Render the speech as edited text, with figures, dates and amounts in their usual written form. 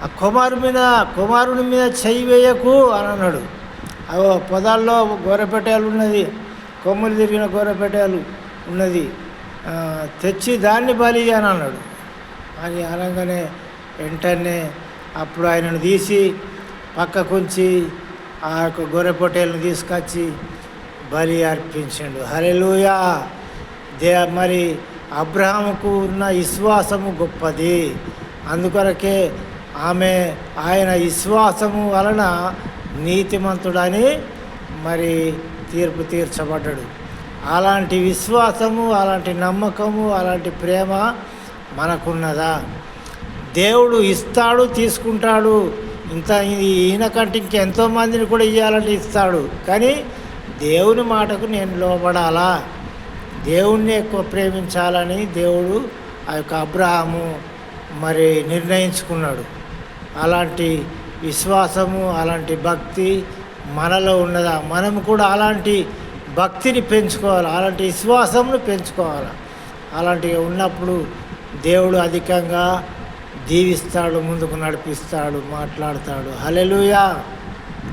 ఆ కుమారుని మీద చెయ్యి వేయకు అని అన్నాడు. అవో పొదాల్లో గొర్రెపెట్టేలు ఉన్నది, కొమ్ములు తిరిగిన గొర్రెపెట్టేలు ఉన్నది, తెచ్చి దాన్ని బలి అని అన్నాడు. అని అనగానే వెంటనే అప్పుడు ఆయనను తీసి పక్కకుంచి ఆ యొక్క గొర్రెపొట్టేలను తీసుకొచ్చి బలి అర్పించాడు. హల్లెలూయా. మరి అబ్రహాముకు ఉన్న విశ్వాసము గొప్పది. అందుకొరకే ఆయన విశ్వాసము వలన నీతిమంతుడని మరి తీర్పు తీర్చబడ్డాడు. అలాంటి విశ్వాసము, అలాంటి నమ్మకము, అలాంటి ప్రేమ మనకున్నదా? దేవుడు ఇస్తాడు, తీసుకుంటాడు. ఈయనకంటే ఇంకెంతోమందిని కూడా ఇవ్వాలంటే ఇస్తాడు. కానీ దేవుని మాటకు నేను లోబడాలా, దేవుణ్ణి ఎక్కువ ప్రేమించాలని దేవుడు ఆ యొక్క అబ్రహాము మరి నిర్ణయించుకున్నాడు. అలాంటి విశ్వాసము, అలాంటి భక్తి మనలో ఉన్నదా? మనం కూడా అలాంటి భక్తిని పెంచుకోవాలి, అలాంటి విశ్వాసమును పెంచుకోవాలి. అలాంటివి ఉన్నప్పుడు దేవుడు అధికంగా దీవిస్తాడు, ముందుకు నడిపిస్తాడు, మాట్లాడతాడు. హల్లెలూయా.